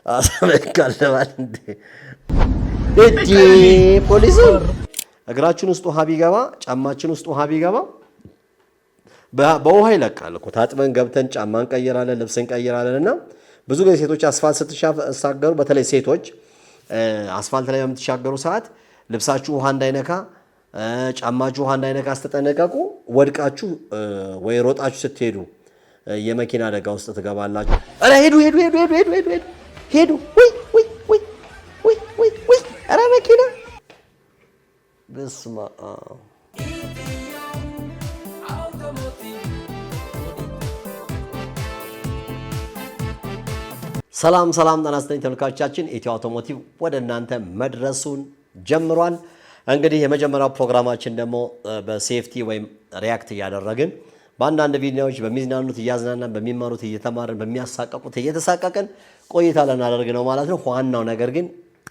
አሰበካለባል እንዴ ፖሊስ እግራችን ውስጥ ውሃ ቢገባ ጫማችን ውስጥ ውሃ ቢገባ በውሃ ይለቃል እኮ ታጥበን ገብተን ጫማን ቀይራለን ልብስን ቀይራለንና ብዙ ጊዜ ሴቶች አስፋልት ስትሻገሩ በተለይ ሴቶች አስፋልት ላይ በምትሻገሩ ሰዓት ልብሳችሁ ውሃ እንዳይነካ ጫማችሁ ውሃ እንዳይነካ አስተጠነቀቁ ወድቃችሁ ወይ ሮጣችሁ ስትሄዱ የመኪና አደጋ ውስጥ ትገባላችሁ አረ ሄዱ ወይ አረ መኪና በስማ ሰላም ጤና ይስጥልኝ ተመልካቾቻችን ኢትዮ አውቶሞቲቭ ወደ እናንተ መድረሱን ጀምሯል እንግዲህ የመጀመሪያው ፕሮግራማችን ደግሞ በሴፍቲ ወይም ሪአክት ያደረግን በአንዳንድ ቪዲዮዎች በሚዝናኑት ያዝናናን በሚማሩት እየተማርን በሚያሳቀቁት እየተሳቀቀን ቆይታ ለናደርግ ነው ማለት ነው ዋናው ነገር ግን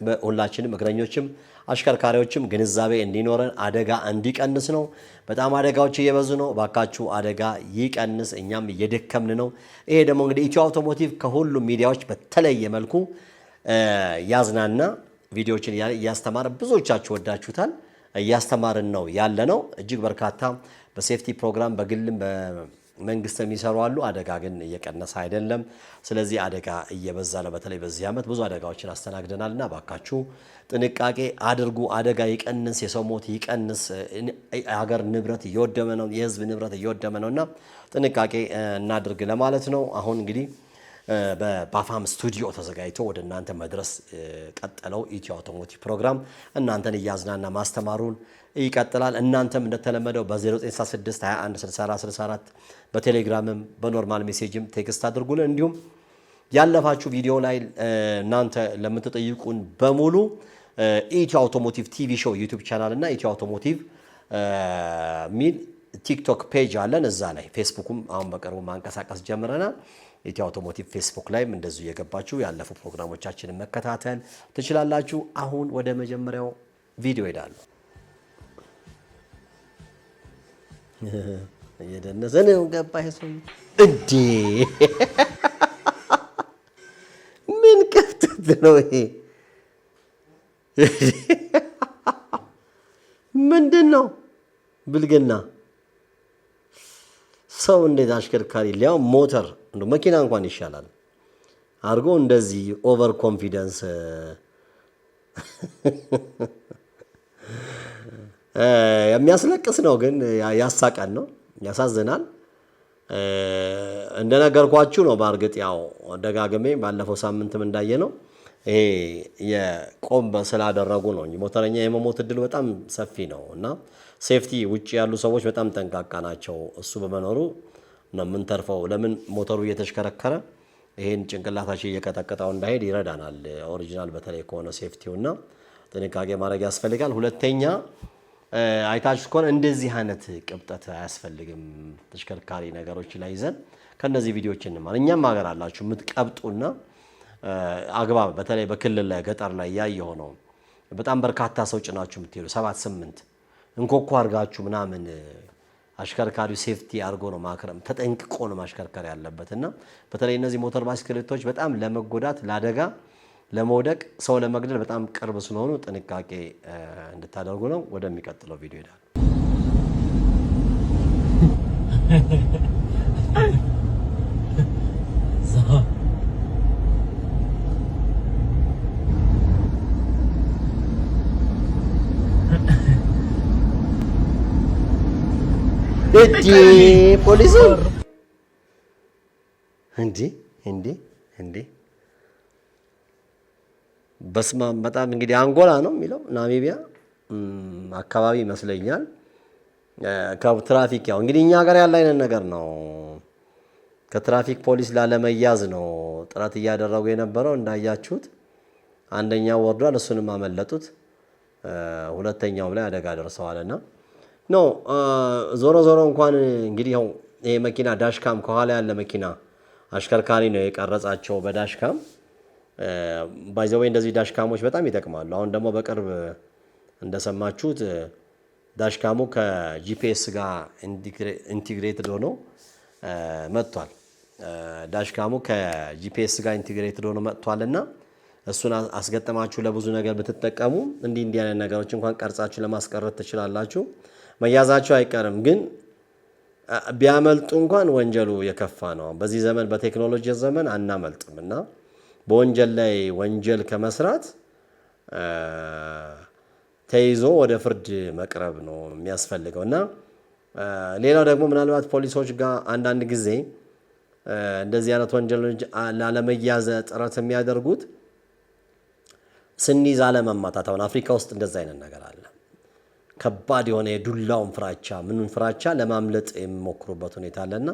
በሁላችንም እግረኞችም አሽከርካሪዎችም ግንዛቤ እንዲኖረን አደጋ እንዲቀንስ ነው በጣም አደጋዎች እየበዙ ነው ባካችሁ አደጋ ይቀንስ እኛም እየደከምን ነው ይሄ ደግሞ እንግዲህ ኢትዮ አውቶሞቲቭ ከሁሉ ሚዲያዎች በተለየ መልኩ ያዝናና ቪዲዮዎችን ያስተማረ ብዙዎቻችሁ ወዳችሁታል ያስተማርን ነው ያለ ነው እጅግ በርካታ በሴፍቲ ፕሮግራም በግልም በመንግስት የሚሰሩ አሉ አደጋ ግን እየቀነሰ አይደለም ስለዚህ አደጋ እየበዛ ነው በተለይ በዚህ አመት ብዙ አደጋዎችን አስተናግደናልና ባካችሁ ጥንቃቄ አድርጉ አደጋ ይቀንስ የሰው ሞት ይቀንስ ሀገር ንብረት እየወደመ ነው የህዝብ ንብረት እየወደመ ነውና ጥንቃቄ እናድርግ ለማለት ነው አሁን እንግዲህ በባፋም ስቱዲዮ ተዘጋጅቶ ወደ እናንተ መድረስ ቀጠለው ኢትዮ አውቶሞቲቭ ፕሮግራም እናንተን ያዝናና ማስተማሩን ይቀጥላል እናንተም እንደተለመደው በ0966216464 በቴሌግራምም በኖርማል ሜሴጅም ቴክስት አድርጉልን እንዲሁም ያለፋችሁ ቪዲዮ ላይ እናንተ ለምትጠይቁን በሙሉ ኢትዮ አውቶሞቲቭ ቲቪ ሾው ዩቲዩብ ቻናል እና ኢትዮ አውቶሞቲቭ ሚል ቲክቶክ ፔጅ አለን እዛ ላይ ፌስቡክም አሁን በቅርቡ ማንቀሳቀስ ጀምረናል ኢትዮ አውቶሞቲቭ ፌስቡክ ላይም እንደዚሁ የገባችሁ ያለፉ ፕሮግራሞቻችንን መከታተል ትችላላችሁ አሁን ወደ መጀመሪያው ቪዲዮ ሄዳለሁ እየደነሰ ነው ገባህ ሰው እንዴ ምን ከፍተት ነው ይሄ ምንድነው ብልግና ሰው እንዴት አሽከርካሪ ሊያው ሞተር እንደው መኪና እንኳን ይሻላል አርጎ እንደዚህ ኦቨር ኮንፊደንስ የሚያስለቅስ ነው ግን ያሳቀን ነው ያሳዝናል እንደነገርኳችሁ ነው በአርግጥ ያው ደጋግሜ ባለፈው ሳምንትም እንዳየነው ይሄ የቆም ስላደረጉ ነው ሞተረኛ የመሞት እድል በጣም ሰፊ ነው እና ሴፍቲ ውጪ ያሉ ሰዎች በጣም ጠንቃቃ ናቸው እሱ በመኖሩ ነው ምን ተርፈው ለምን ሞተሩ እየተሽከረከረ ይሄን ጭንቅላታችን እየቀጠቀጣው እንዳይሄድ ይረዳናል ኦሪጂናል በተለይ ከሆነ ሴፍቲውና ጥንቃቄ ማድረግ ያስፈልጋል ሁለተኛ አይታችሁ ከሆነ እንደዚህ አይነት ቅብጠት አያስፈልግም ተሽከርካሪ ነገሮች ላይ ይዘን ከነዚህ ቪዲዮዎች እንማር እኛም ሀገር አላችሁ ምትቀብጡና አግባብ በተለይ በክልል ላይ ገጠር ላይ ያየው ነው በጣም በርካታ ሰው ጭናችሁ የምትሄዱ 7-8 እንኮኮ አርጋችሁ ምናምን አሽከርካሪው ሴፍቲ አርጎ ነው ማከረም ተጠንቅቆ ነው ማሽከርከር ያለበትና በተለይ እነዚህ ሞተር ባይስክሌቶች በጣም ለመጎዳት ለአደጋ ለመውደቅ ሰው ለመግደል በጣም ቅርብ ስለሆኑ ጥንቃቄ እንድታደርጉ ነው ወደሚቀጥለው ቪዲዮ ይላል እዲ ፖሊስ እንዴ በስማ በጣም እንግዲህ አንጎላ ነው የሚለው ናሚቢያ አካባቢ ይመስለኛል ከትራፊክ ያው እንግዲህ እኛ ሀገር ያለ አይነት ነገር ነው ከትራፊክ ፖሊስ ላለመያዝ ነው ጥረት ያደረጉ የነበረው እንዳያችሁት አንደኛው ወርዷል እሱንም አመለጡት ሁለተኛው ላይ አደጋ ደርሰዋልና ነው ዞሮ እንኳን እንግዲህ ይሄ መኪና ዳሽካም ከኋላ ያለ መኪና አሽከርካሪ ነው የቀረጻቸው በዳሽካም ባይዘው እንደዚህ ዳሽካሞች በጣም ይጠቅማሉ። አሁን ደግሞ በቅርብ እንደሰማችሁት ዳሽካሙ ከጂፒኤስ ጋር ኢንቲግሬትድ ሆኖ መጥቷል። ዳሽካሙ ከጂፒኤስ ጋር ኢንቲግሬትድ ሆኖ መጥቷልና እሱን አስገጠማችሁ ለብዙ ነገር ብትጠቀሙ እንዲህ አይነት ነገሮች እንኳን ቀርጻችሁ ለማስቀረት ትችላላችሁ። መያዛቸው አይቀርም፣ ግን ቢያመልጡ እንኳን ወንጀሉ የከፋ ነው። በዚህ ዘመን በቴክኖሎጂ ዘመን አናመልጥም እና በወንጀል ላይ ወንጀል ከመስራት ተይዞ ወደ ፍርድ መቅረብ ነው የሚያስፈልገው እና ሌላው ደግሞ ምናልባት ፖሊሶች ጋር አንዳንድ ጊዜ እንደዚህ አይነት ወንጀሎች ላለመያዝ ጥረት የሚያደርጉት ስንይዝ አለመማታት። አሁን አፍሪካ ውስጥ እንደዛ አይነት ነገር አለ። ከባድ የሆነ የዱላውን ፍራቻ ምኑን ፍራቻ ለማምለጥ የሚሞክሩበት ሁኔታ አለና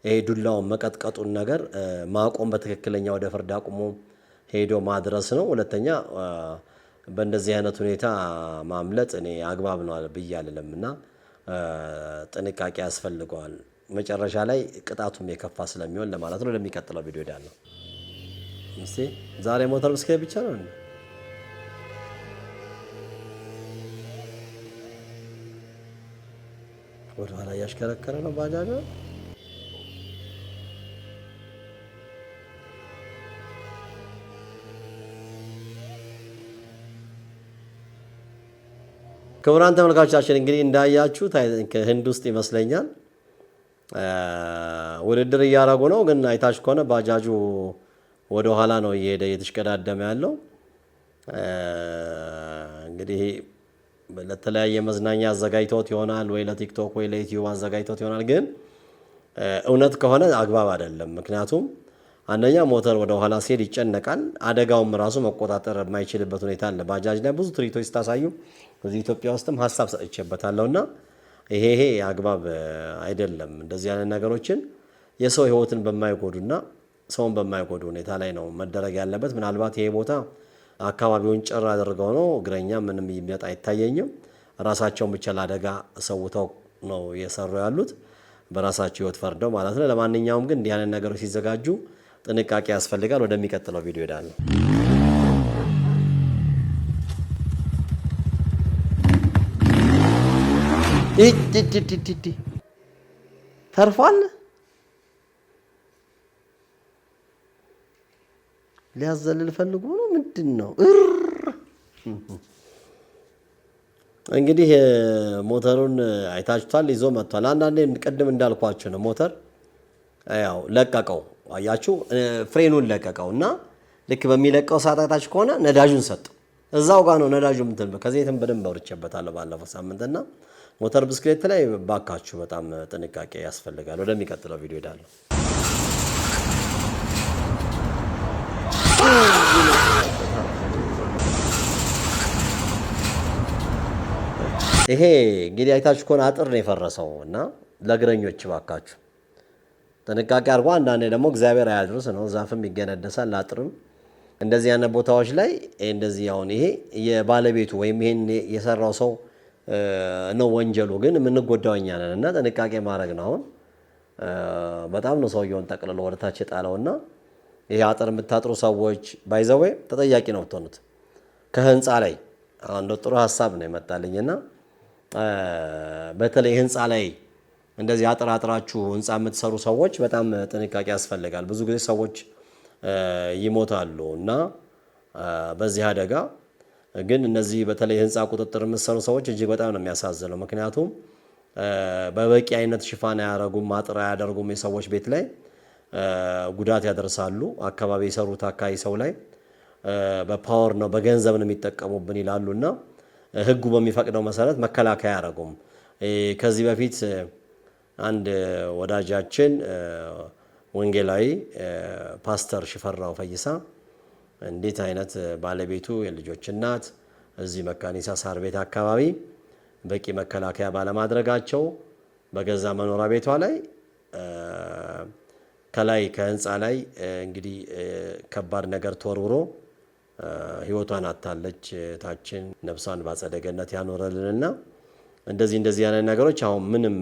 ይሄ ዱላውን መቀጥቀጡን ነገር ማቆም በትክክለኛ ወደ ፍርድ አቁሞ ሄዶ ማድረስ ነው። ሁለተኛ በእንደዚህ አይነት ሁኔታ ማምለጥ እኔ አግባብ ነው ብዬ አልልምና ጥንቃቄ ያስፈልገዋል። መጨረሻ ላይ ቅጣቱም የከፋ ስለሚሆን ለማለት ነው። ለሚቀጥለው ቪዲዮ ሄዳለሁ። እስቲ ዛሬ ሞተር ብስክሌት ብቻ ነው እንዴ? ወደ ኋላ እያሽከረከረ ነው ባጃጅ። ክቡራን ተመልካቾቻችን እንግዲህ እንዳያችሁት ህንድ ውስጥ ይመስለኛል ውድድር እያደረጉ ነው። ግን አይታች ከሆነ ባጃጁ ወደ ኋላ ነው እየሄደ እየተሽቀዳደመ ያለው። እንግዲህ ለተለያየ መዝናኛ አዘጋጅቶት ይሆናል ወይ ለቲክቶክ ወይ ለዩቲዩብ አዘጋጅቶት ይሆናል። ግን እውነት ከሆነ አግባብ አይደለም። ምክንያቱም አንደኛ ሞተር ወደ ኋላ ሲሄድ ይጨነቃል። አደጋውም ራሱ መቆጣጠር የማይችልበት ሁኔታ አለ። ባጃጅ ላይ ብዙ ትርኢቶች ስታሳዩ እዚህ ኢትዮጵያ ውስጥም ሀሳብ ሰጥቼበታለሁና ይሄ አግባብ አይደለም። እንደዚህ አይነት ነገሮችን የሰው ህይወትን በማይጎዱና ሰውን በማይጎዱ ሁኔታ ላይ ነው መደረግ ያለበት። ምናልባት ይሄ ቦታ አካባቢውን ጭር አድርገው ነው እግረኛ ምንም የሚመጣ አይታየኝም። ራሳቸውን ብቻ ለአደጋ ሰውተው ነው እየሰሩ ያሉት በራሳቸው ህይወት ፈርደው ማለት ነው። ለማንኛውም ግን እንዲህ አይነት ነገሮች ሲዘጋጁ ጥንቃቄ ያስፈልጋል። ወደሚቀጥለው ቪዲዮ ሄዳለሁ። ተርፏል። ሊያዘልል ፈልጎ ነው ምንድን ነው? እንግዲህ ሞተሩን አይታችኋል፣ ይዞ መጥቷል። አንዳንዴ ቅድም እንዳልኳችሁ ነው። ሞተር ያው ለቀቀው፣ አያችሁ፣ ፍሬኑን ለቀቀው እና ልክ በሚለቀው ሰዓታች ከሆነ ነዳጁን ሰጠው። እዛው ጋር ነው ነዳጁ እንትን ከዘይትም በደንብ አውርቼበታለሁ ባለፈው ሳምንትና ሞተር ብስክሌት ላይ ባካችሁ በጣም ጥንቃቄ ያስፈልጋል። ወደሚቀጥለው ቪዲዮ ሄዳለሁ። ይሄ እንግዲህ አይታችሁ ከሆነ አጥር ነው የፈረሰው እና ለእግረኞች ባካችሁ ጥንቃቄ አድርጎ። አንዳንዴ ደግሞ እግዚአብሔር አያድርስ ነው፣ ዛፍም ይገነደሳል አጥርም። እንደዚህ አይነት ቦታዎች ላይ እንደዚህ አሁን ይሄ የባለቤቱ ወይም ይሄን የሰራው ሰው ነው ወንጀሉ፣ ግን የምንጎዳው እኛ ነን እና ጥንቃቄ ማድረግ ነው። አሁን በጣም ነው ሰውየውን ጠቅልሎ ወደ ታች የጣለውና ይሄ አጥር የምታጥሩ ሰዎች ባይዘው ተጠያቂ ነው የምትሆኑት ከህንፃ ላይ። አሁን ጥሩ ሀሳብ ነው የመጣልኝና በተለይ ህንፃ ላይ እንደዚህ አጥራችሁ ህንፃ የምትሰሩ ሰዎች በጣም ጥንቃቄ ያስፈልጋል። ብዙ ጊዜ ሰዎች ይሞታሉ እና በዚህ አደጋ ግን እነዚህ በተለይ ህንፃ ቁጥጥር የምትሰሩ ሰዎች እጅግ በጣም ነው የሚያሳዝነው። ምክንያቱም በበቂ አይነት ሽፋን አያደርጉም፣ አጥር አያደርጉም። የሰዎች ቤት ላይ ጉዳት ያደርሳሉ። አካባቢ የሰሩት አካባቢ ሰው ላይ በፓወር ነው በገንዘብ ነው የሚጠቀሙብን ይላሉና ህጉ በሚፈቅደው መሰረት መከላከያ አያደርጉም። ከዚህ በፊት አንድ ወዳጃችን ወንጌላዊ ፓስተር ሽፈራው ፈይሳ እንዴት አይነት ባለቤቱ የልጆች እናት እዚህ መካኒሳ ሳር ቤት አካባቢ በቂ መከላከያ ባለማድረጋቸው በገዛ መኖሪያ ቤቷ ላይ ከላይ ከህንፃ ላይ እንግዲህ ከባድ ነገር ተወርውሮ ህይወቷን አጣለች። ታችን ነፍሷን በአጸደ ገነት ያኖረልንና እንደዚህ አይነት ነገሮች አሁን ምንም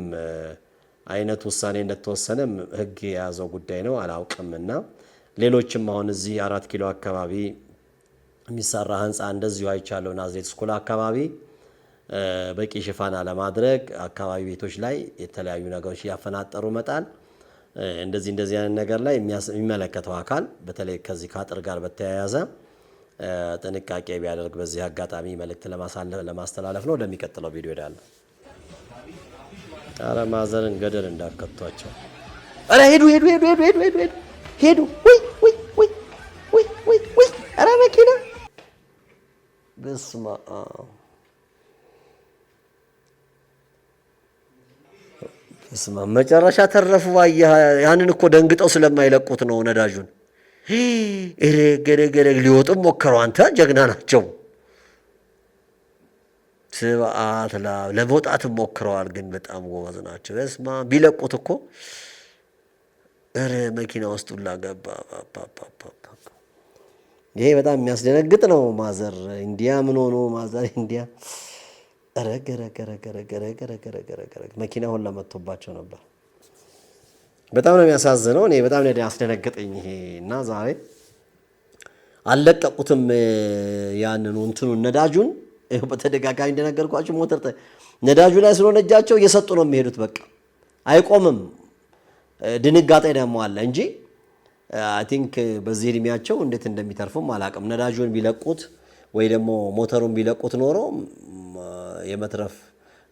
አይነት ውሳኔ እንደተወሰነ ህግ የያዘው ጉዳይ ነው አላውቅምና ሌሎችም አሁን እዚህ 4 ኪሎ አካባቢ የሚሰራ ህንፃ እንደዚሁ አይቻለሁ። ናዝሬት ስኩል አካባቢ በቂ ሽፋን አለማድረግ አካባቢ ቤቶች ላይ የተለያዩ ነገሮች እያፈናጠሩ መጣል። እንደዚህ አይነት ነገር ላይ የሚመለከተው አካል በተለይ ከዚህ ከአጥር ጋር በተያያዘ ጥንቃቄ ቢያደርግ በዚህ አጋጣሚ መልእክት ለማስተላለፍ ነው። ወደሚቀጥለው ቪዲዮ ሄዳለሁ። ኧረ ማዘርን ገደል እንዳከቷቸው። ኧረ ሄዱ። ወይ ኧረ መኪና በስመ አብ መጨረሻ ተረፉ። ያንን እኮ ደንግጠው ስለማይለቁት ነው ነዳጁን። ገረገረ ሊወጡም ሞከሩ። አንተ ጀግና ናቸው። ስብዓት ለመውጣትም ሞክረዋል፣ ግን በጣም ጎበዝ ናቸው። በስመ አብ ቢለቁት እኮ መኪና ውስጥ ሁላ ገባ። ይሄ በጣም የሚያስደነግጥ ነው። ማዘር ኢንዲያ ምን ሆኖ ማዘር ኢንዲያ መኪና ሁላ መጥቶባቸው ነበር። በጣም ነው የሚያሳዝነው። እኔ በጣም ነው ያስደነገጠኝ ይሄ እና ዛሬ አልለቀቁትም ያንን እንትኑን ነዳጁን። በተደጋጋሚ እንደነገርኳችሁ ሞተር ነዳጁ ላይ ስለሆነ እጃቸው እየሰጡ ነው የሚሄዱት። በቃ አይቆምም። ድንጋጤ ደግሞ አለ እንጂ አይ ቲንክ በዚህ እድሜያቸው እንዴት እንደሚተርፉም አላውቅም። ነዳጁን ቢለቁት ወይ ደግሞ ሞተሩን ቢለቁት ኖሮ የመትረፍ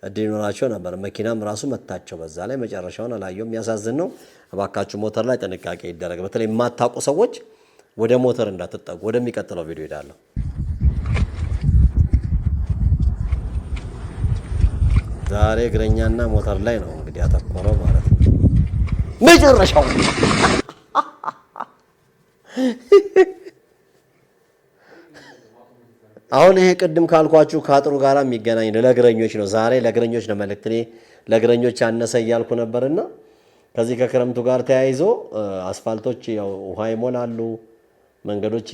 እድል ይኖራቸው ነበር። መኪናም ራሱ መታቸው። በዛ ላይ መጨረሻውን አላየውም። የሚያሳዝን ነው። እባካችሁ ሞተር ላይ ጥንቃቄ ይደረግ። በተለይ የማታውቁ ሰዎች ወደ ሞተር እንዳትጠጉ። ወደሚቀጥለው ቪዲዮ ሄዳለሁ። ዛሬ እግረኛና ሞተር ላይ ነው እንግዲህ ያተኮረው ማለት ነው። መጨረሻው አሁን ይሄ ቅድም ካልኳችሁ ከአጥሩ ጋር የሚገናኝ ለእግረኞች ነው። ዛሬ ለእግረኞች ነው መልእክት። እኔ ለእግረኞች ያነሰ እያልኩ ነበርና ከዚህ ከክረምቱ ጋር ተያይዞ አስፋልቶች ያው ውሃ ይሞላሉ፣ መንገዶች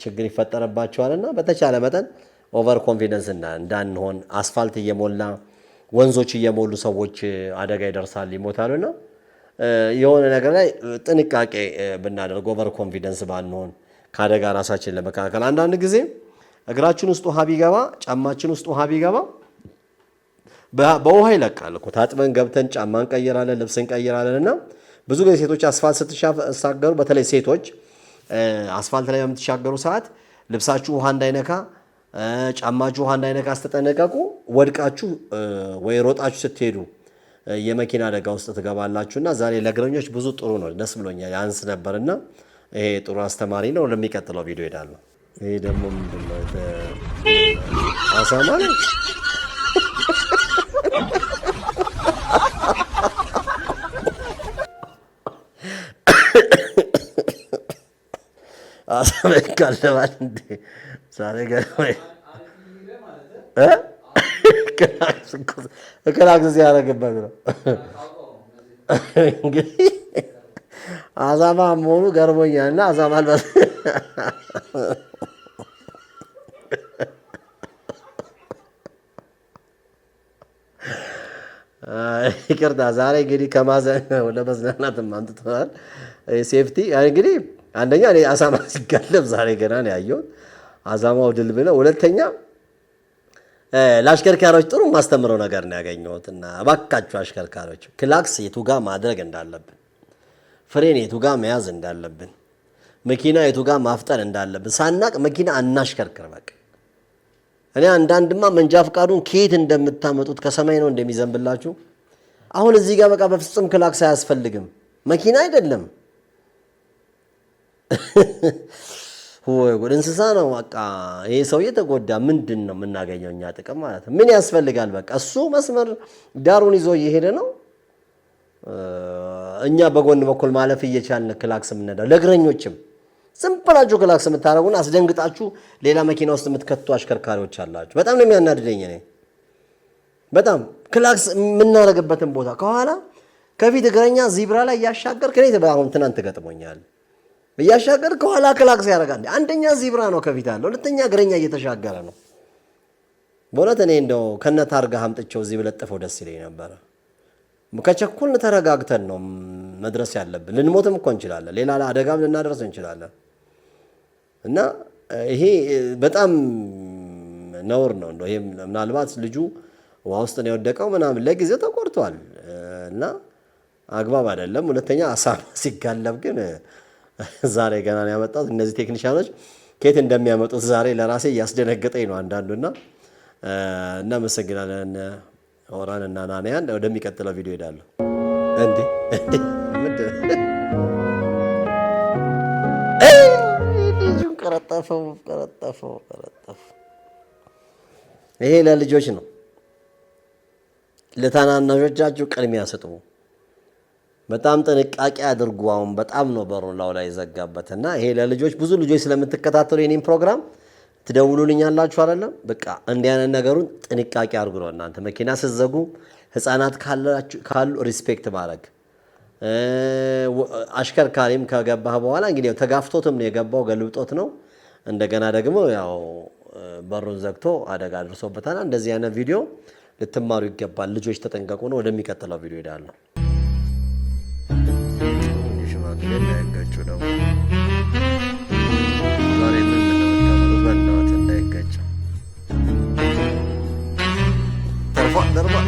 ችግር ይፈጠርባቸዋልና በተቻለ መጠን ኦቨር ኮንፊደንስ እንዳንሆን አስፋልት እየሞላ ወንዞች እየሞሉ ሰዎች አደጋ ይደርሳል፣ ይሞታሉና የሆነ ነገር ላይ ጥንቃቄ ብናደርግ ኦቨር ኮንፊደንስ ባንሆን ከአደጋ ራሳችን ለመከላከል። አንዳንድ ጊዜ እግራችን ውስጥ ውሃ ቢገባ ጫማችን ውስጥ ውሃ ቢገባ በውሃ ይለቃል እኮ። ታጥበን ገብተን ጫማ እንቀይራለን፣ ልብስ እንቀይራለን። እና ብዙ ጊዜ ሴቶች አስፋልት ስትሻገሩ፣ በተለይ ሴቶች አስፋልት ላይ በምትሻገሩ ሰዓት ልብሳችሁ ውሃ እንዳይነካ፣ ጫማችሁ ውሃ እንዳይነካ አስተጠነቀቁ። ወድቃችሁ ወይ ሮጣችሁ ስትሄዱ የመኪና አደጋ ውስጥ ትገባላችሁና ዛሬ ለእግረኞች ብዙ ጥሩ ነው። ደስ ብሎኛል። ያንስ ነበርና ይሄ ጥሩ አስተማሪ ነው። ለሚቀጥለው ቪዲዮ ሄዳለሁ። ይሄ ደግሞ ምንድነው? አሳማ ነው። አሳማ ይካለባል እንዴ? ዛሬ ገርሞኝ ክላክስ ሲያደርግበት ነው እንግዲህ አሳማ መሆኑ ገርሞኛል። እና አሳማ አልበስ ይቅርታ። ዛሬ እንግዲህ ከማዘን ወደ መዝናናት አንጥተናል። ሴፍቲ እንግዲህ አንደኛ እኔ አሳማ ሲጋለብ ዛሬ ገና ነው ያየሁት። አሳማው ድል ብለው፣ ሁለተኛ ለአሽከርካሪዎች ጥሩ ማስተምረው ነገር ነው ያገኘሁት። እና እባካችሁ አሽከርካሪዎች ክላክስ የቱ ጋር ማድረግ እንዳለብን፣ ፍሬን የቱ ጋር መያዝ እንዳለብን፣ መኪና የቱ ጋር ማፍጠን እንዳለብን ሳናቅ መኪና አናሽከርክር። በቃ እኔ አንዳንድማ መንጃ ፈቃዱን ከየት እንደምታመጡት ከሰማይ ነው እንደሚዘንብላችሁ። አሁን እዚህ ጋር በቃ በፍጹም ክላክስ አያስፈልግም። መኪና አይደለም ወይ ጉድ! እንስሳ ነው። በቃ ይሄ ሰውዬ ተጎዳ። ምንድን ነው የምናገኘው እኛ ጥቅም ማለት ነው? ምን ያስፈልጋል? በቃ እሱ መስመር ዳሩን ይዞ እየሄደ ነው። እኛ በጎን በኩል ማለፍ እየቻልን ክላክስ የምንነዳው። ለእግረኞችም ዝም ብላችሁ ክላክስ የምታደርጉን አስደንግጣችሁ ሌላ መኪና ውስጥ የምትከቱ አሽከርካሪዎች አላችሁ። በጣም ነው የሚያናድደኝ። እኔ በጣም ክላክስ የምናደርግበትን ቦታ ከኋላ ከፊት እግረኛ ዚብራ ላይ እያሻገርክ እኔ አሁን ትናንት ገጥሞኛል። እያሻገር ከኋላ ክላክስ ያደርጋል። አንደኛ ዚብራ ነው ከፊት ያለው፣ ሁለተኛ እግረኛ እየተሻገረ ነው። በእውነት እኔ እንደው ከነ ታርጋ አምጥቼው እዚህ ብለጥፈው ደስ ይለኝ ነበረ። ከቸኩልን ተረጋግተን ነው መድረስ ያለብን። ልንሞትም እኮ እንችላለን፣ ሌላ አደጋም ልናደርስ እንችላለን። እና ይሄ በጣም ነውር ነው። እንደው ይሄ ምናልባት ልጁ ውሃ ውስጥ ነው የወደቀው ምናምን ለጊዜው ተቆርቷል እና አግባብ አይደለም። ሁለተኛ አሳማ ሲጋለብ ግን ዛሬ ገና ነው ያመጣሁት። እነዚህ ቴክኒሻኖች ከየት እንደሚያመጡት ዛሬ ለራሴ እያስደነገጠኝ ነው አንዳንዱና እናመሰግናለን ኦራን እና ናንያን። ወደሚቀጥለው ቪዲዮ ሄዳለሁ። እንዴ ልጁን ቀረጠፈው። ይሄ ለልጆች ነው። ለታናናሾቻችሁ ቅድሚያ ስጡ። በጣም ጥንቃቄ አድርጉ። አሁን በጣም ነው በሩን ላይ ዘጋበትና ይሄ ለልጆች ብዙ ልጆች ስለምትከታተሉ የኔን ፕሮግራም ትደውሉልኛላችሁ አይደለም? በቃ እንዲህ አይነት ነገሩን ጥንቃቄ አድርጉ ነው። እናንተ መኪና ስትዘጉ ህፃናት ካሉ ሪስፔክት ማድረግ። አሽከርካሪም ከገባህ በኋላ እንግዲህ ተጋፍቶትም ነው የገባው፣ ገልብጦት ነው። እንደገና ደግሞ ያው በሩን ዘግቶ አደጋ አድርሶበታል። እንደዚህ አይነት ቪዲዮ ልትማሩ ይገባል። ልጆች ተጠንቀቁ ነው። ወደሚቀጥለው ቪዲዮ ሄዳለሁ። ሽማግሌ እንዳይጋጩ ደግሞ ዛሬ ምን እንደምታመሩት በእናትህ እንዳይጋጩ።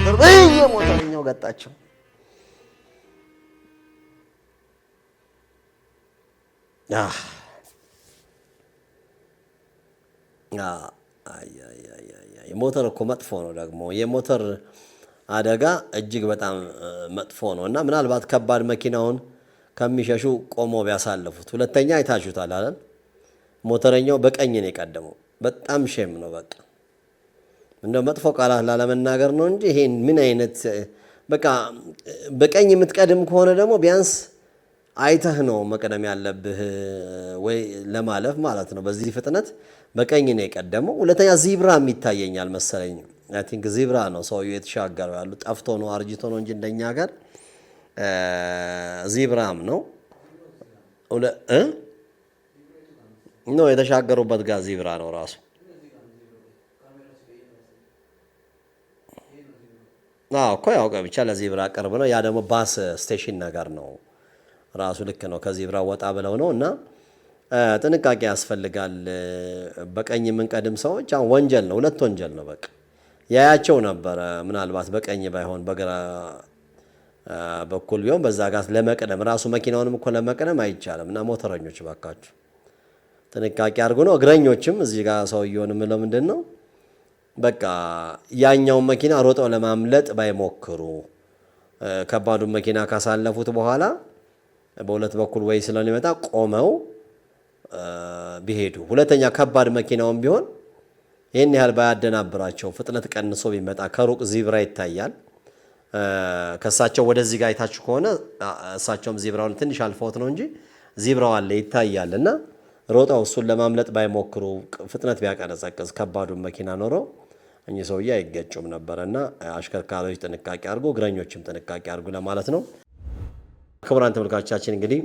ደርባ የሞተረኛው ገጣቸው። የሞተር እኮ መጥፎ ነው ደግሞ የሞተር አደጋ እጅግ በጣም መጥፎ ነው እና ምናልባት ከባድ መኪናውን ከሚሸሹ ቆሞ ቢያሳልፉት። ሁለተኛ አይታችሁታል አይደል? ሞተረኛው በቀኝ ነው የቀደመው። በጣም ሼም ነው። በቃ እንደው መጥፎ ቃላት ላለመናገር ነው እንጂ ይሄን ምን አይነት በቃ በቀኝ የምትቀድም ከሆነ ደግሞ ቢያንስ አይተህ ነው መቅደም ያለብህ ወይ ለማለፍ ማለት ነው። በዚህ ፍጥነት በቀኝ ነው የቀደመው። ሁለተኛ ዚብራም ይታየኛል መሰለኝ። አይ ቲንክ ዚብራ ነው ሰውዬው የተሻገረው ያሉ ጠፍቶ ነው አርጅቶ ነው እንጂ እንደኛ ሀገር ዚብራም ነው ነው የተሻገሩበት ጋር ዚብራ ነው ራሱ። እኮ ያው ብቻ ለዚብራ ቅርብ ነው። ያ ደግሞ ባስ ስቴሽን ነገር ነው ራሱ። ልክ ነው ከዚብራ ወጣ ብለው ነው እና ጥንቃቄ ያስፈልጋል። በቀኝ የምንቀድም ሰዎች አሁን ወንጀል ነው፣ ሁለት ወንጀል ነው። በቃ ያያቸው ነበረ ምናልባት በቀኝ ባይሆን በግራ በኩል ቢሆን በዛ ጋር ለመቅደም ራሱ መኪናውንም እኮ ለመቅደም አይቻልም። እና ሞተረኞች ባካችሁ ጥንቃቄ አድርጉ ነው። እግረኞችም እዚህ ጋር ሰውየውን የምለው ምንድን ነው በቃ ያኛውን መኪና ሮጠው ለማምለጥ ባይሞክሩ፣ ከባዱን መኪና ካሳለፉት በኋላ በሁለት በኩል ወይ ስለሚመጣ ቆመው ቢሄዱ። ሁለተኛ ከባድ መኪናውን ቢሆን ይህን ያህል ባያደናብራቸው ፍጥነት ቀንሶ ቢመጣ ከሩቅ ዚብራ ይታያል። ከእሳቸው ወደዚህ ጋር አይታችሁ ከሆነ እሳቸውም ዚብራውን ትንሽ አልፈውት ነው እንጂ ዚብራው አለ ይታያል። እና ሮጠው እሱን ለማምለጥ ባይሞክሩ ፍጥነት ቢያቀዘቅዝ ከባዱን መኪና ኖሮ እኚህ ሰውዬ አይገጩም ነበረ። እና አሽከርካሪዎች ጥንቃቄ አድርጉ፣ እግረኞችም ጥንቃቄ አድርጉ ለማለት ነው። ክቡራን ተመልካቾቻችን እንግዲህ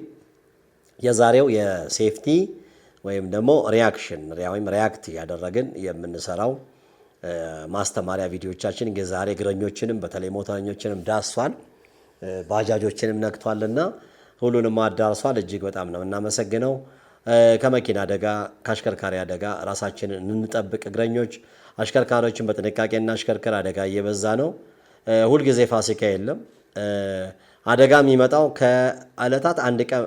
የዛሬው የሴፍቲ ወይም ደግሞ ሪያክሽን ወይም ሪያክት ያደረግን የምንሰራው ማስተማሪያ ቪዲዮቻችን ዛሬ እግረኞችንም በተለይ ሞተረኞችንም ዳሷል፣ ባጃጆችንም ነክቷልና ሁሉንም አዳርሷል። እጅግ በጣም ነው እናመሰግነው። ከመኪና አደጋ ከአሽከርካሪ አደጋ ራሳችንን እንጠብቅ። እግረኞች አሽከርካሪዎችን በጥንቃቄ እናሽከርክር። አደጋ እየበዛ ነው። ሁልጊዜ ፋሲካ የለም። አደጋ የሚመጣው ከዕለታት አንድ ቀን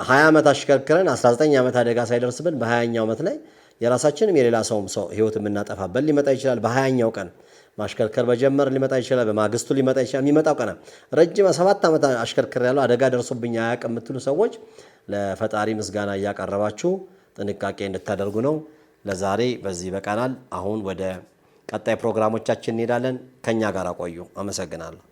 20 ዓመት አሽከርክረን 19 ዓመት አደጋ ሳይደርስብን በ20ኛው ዓመት ላይ የራሳችንም የሌላ ሰውም ሰው ህይወት የምናጠፋበት ሊመጣ ይችላል። በ20ኛው ቀን ማሽከርከር በጀመር ሊመጣ ይችላል። በማግስቱ ሊመጣ ይችላል። የሚመጣው ቀን ረጅም 7 ዓመት አሽከርክር ያለው አደጋ ደርሶብኝ አያውቅም የምትሉ ሰዎች ለፈጣሪ ምስጋና እያቀረባችሁ ጥንቃቄ እንድታደርጉ ነው። ለዛሬ በዚህ በቃናል። አሁን ወደ ቀጣይ ፕሮግራሞቻችን እንሄዳለን። ከኛ ጋር ቆዩ። አመሰግናለሁ።